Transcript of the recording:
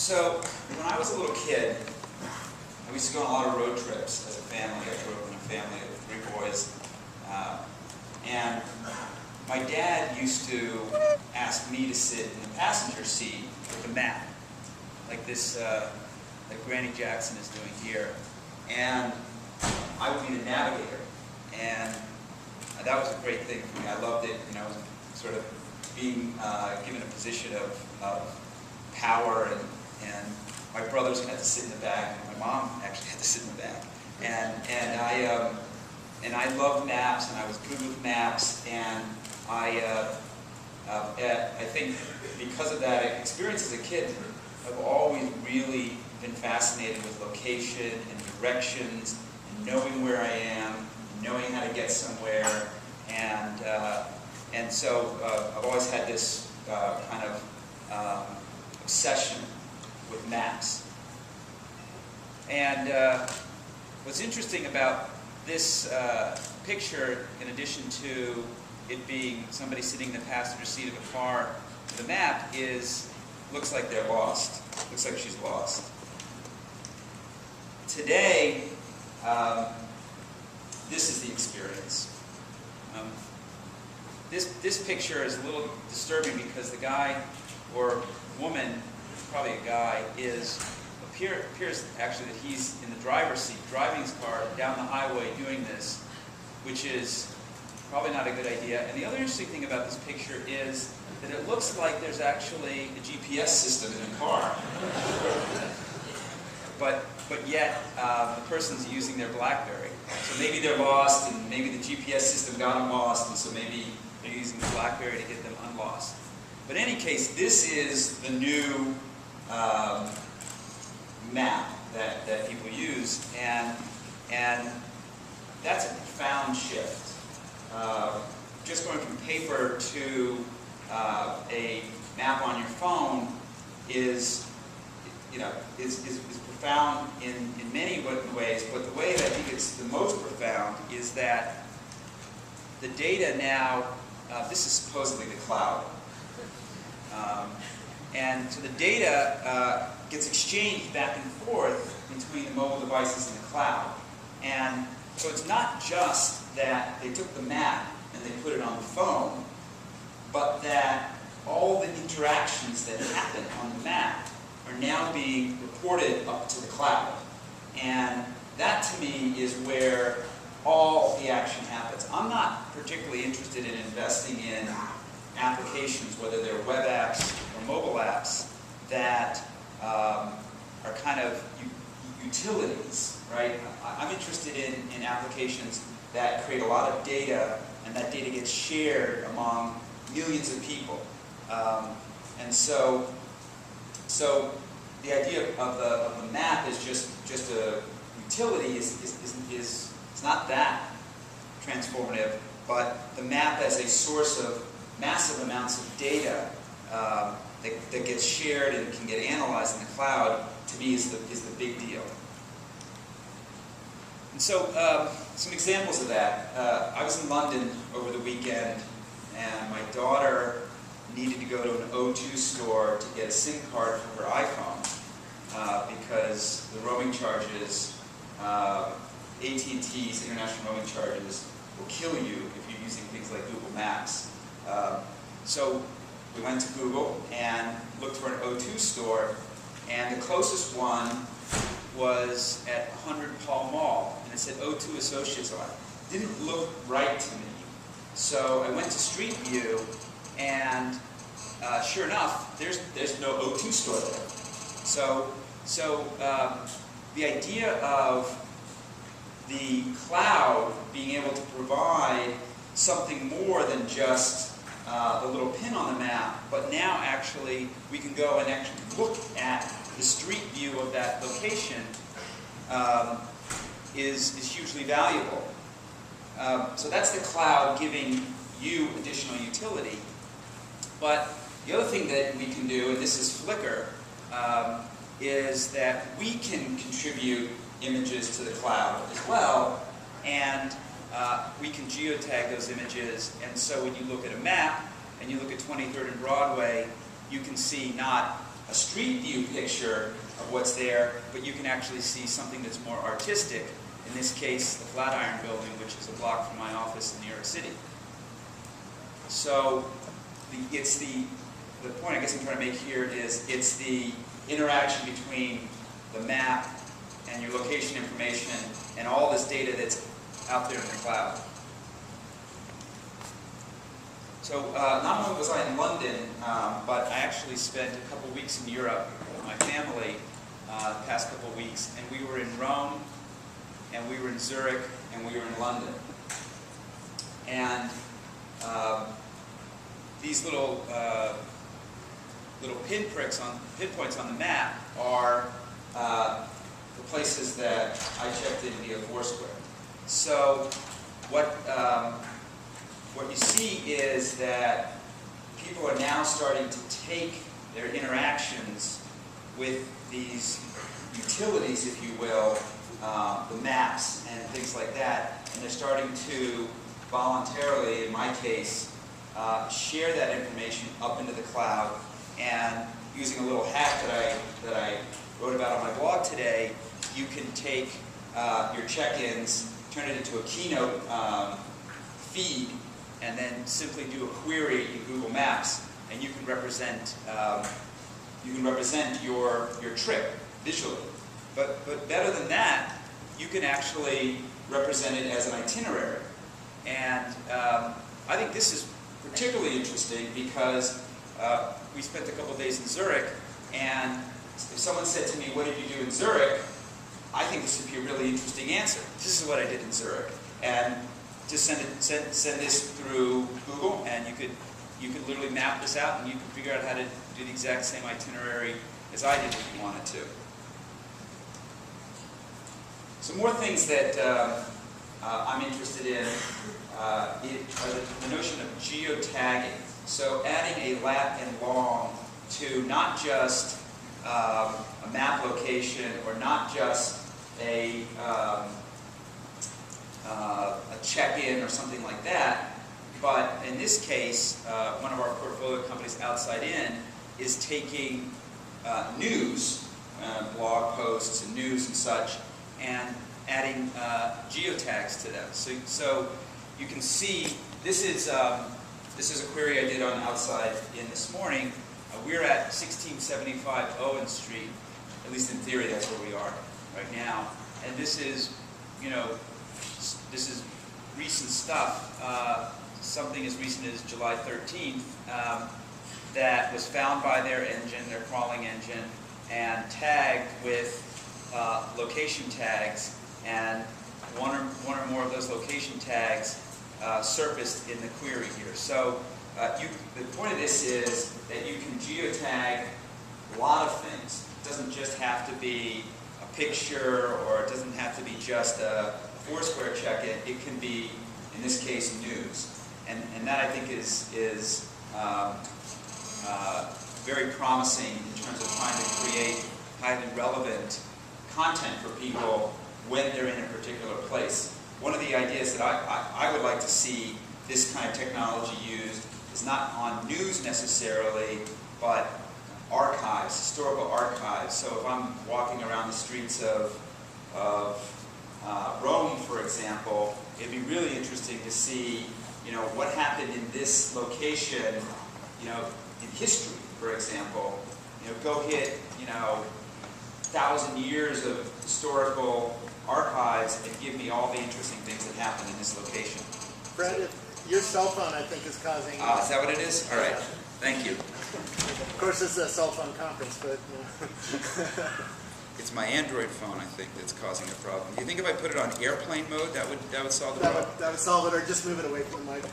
So, when I was a little kid, we used to go on a lot of road trips as a family. I grew up in a family of 3 boys. And my dad used to ask me to sit in the passenger seat with a map, like this, like Granny Jackson is doing here. And I would be the navigator. And that was a great thing for me. I loved it, sort of being given a position of power, and my brothers had to sit in the back, and my mom actually had to sit in the back. And I loved maps, and I was good with maps, and I think because of that experience as a kid, I've always really been fascinated with location and directions, and knowing where I am, and knowing how to get somewhere, and so I've always had this kind of obsession with maps. And what's interesting about this picture, in addition to it being somebody sitting in the passenger seat of a car with a map, is looks like they're lost. Looks like she's lost. Today, this is the experience. This picture is a little disturbing because the guy or woman, probably a guy, appears actually that he's in the driver's seat, driving his car down the highway doing this, which is probably not a good idea. And the other interesting thing about this picture is that it looks like there's actually a GPS system in the car. But yet, the person's using their BlackBerry. So maybe they're lost, and maybe the GPS system got them lost, and so maybe they're using the BlackBerry to get them unlost. But in any case, this is the new map that people use, and that's a profound shift. Just going from paper to a map on your phone is profound in many ways, but the way that I think it's the most profound is that the data now, this is supposedly the cloud. And so the data gets exchanged back and forth between the mobile devices and the cloud. And so it's not just that they took the map and they put it on the phone, but that all the interactions that happen on the map are now being reported up to the cloud. And that, to me, is where all the action happens. I'm not particularly interested in investing in applications, whether they're web apps or mobile apps, that are kind of utilities, right? I'm interested in applications that create a lot of data, and that data gets shared among millions of people. And so the idea of the map is just a utility is not that transformative, but the map as a source of massive amounts of data that gets shared and can get analyzed in the cloud, to me, is the big deal. And so, some examples of that. I was in London over the weekend, and my daughter needed to go to an O2 store to get a SIM card for her iPhone because the roaming charges, AT&T's international roaming charges, will kill you if you're using things like Google Maps. So we went to Google and looked for an O2 store, and the closest one was at 100 Pall Mall, and it said O2 Associates on it. Didn't look right to me. So I went to Street View, and sure enough, there's no O2 store there. So the idea of the cloud being able to provide something more than just the little pin on the map, but now actually we can go and actually look at the street view of that location is hugely valuable. So that's the cloud giving you additional utility. But the other thing that we can do, and this is Flickr, is that we can contribute images to the cloud as well, and we can geotag those images. And so when you look at a map and you look at 23rd and Broadway, you can see not a street view picture of what's there, but you can actually see something that's more artistic. In this case, the Flatiron Building, which is a block from my office in New York City. So the point I guess I'm trying to make here is it's the interaction between the map and your location information and all this data that's out there in the cloud. So not only was I in London, but I actually spent a couple weeks in Europe with my family the past couple weeks, and we were in Rome, and we were in Zurich, and we were in London. And these little pinpoints on the map are the places that I checked in via Foursquare. So what you see is that people are now starting to take their interactions with these utilities, if you will, the maps and things like that, and they're starting to voluntarily, in my case, share that information up into the cloud. And using a little hack that I wrote about on my blog today, you can take your check-ins, turn it into a Keynote feed, and then simply do a query in Google Maps, and you can represent your trip visually. But better than that, you can actually represent it as an itinerary. And I think this is particularly interesting because we spent a couple of days in Zurich, and if someone said to me, "What did you do in Zurich?" I think this would be a really interesting answer. This is what I did in Zurich, and just send this through Google, and you could literally map this out, and you could figure out how to do the exact same itinerary as I did if you wanted to. Some more things that I'm interested in are the notion of geotagging. So adding a lat and long to not just a map location or not just a check-in or something like that, but in this case, one of our portfolio companies, Outside In, is taking news, blog posts and news and such, and adding geotags to them. So you can see this is a query I did on Outside In this morning. We're at 1675 Owen Street, at least in theory that's where we are right now. And this is, this is recent stuff, something as recent as July 13th, that was found by their engine, their crawling engine, and tagged with location tags, and one or more of those location tags surfaced in the query here. So the point of this is that you can geotag a lot of things. It doesn't just have to be a picture, or it doesn't have to be just a Foursquare check-in. It can be, in this case, news. And that, I think, is very promising in terms of trying to create highly relevant content for people when they're in a particular place. One of the ideas that I would like to see this kind of technology used is not on news necessarily, but archives, historical archives. So if I'm walking around the streets of Rome, for example, it'd be really interesting to see, what happened in this location, in history, for example. Go hit, 1,000 years of historical archives and give me all the interesting things that happened in this location. Brett, your cell phone, I think, is causing... Is that what it is? All right. Thank you. Of course, this is a cell phone conference, but... It's my Android phone, I think, that's causing the problem. Do you think if I put it on airplane mode, that would solve the problem? That would solve it, or just move it away from the mic.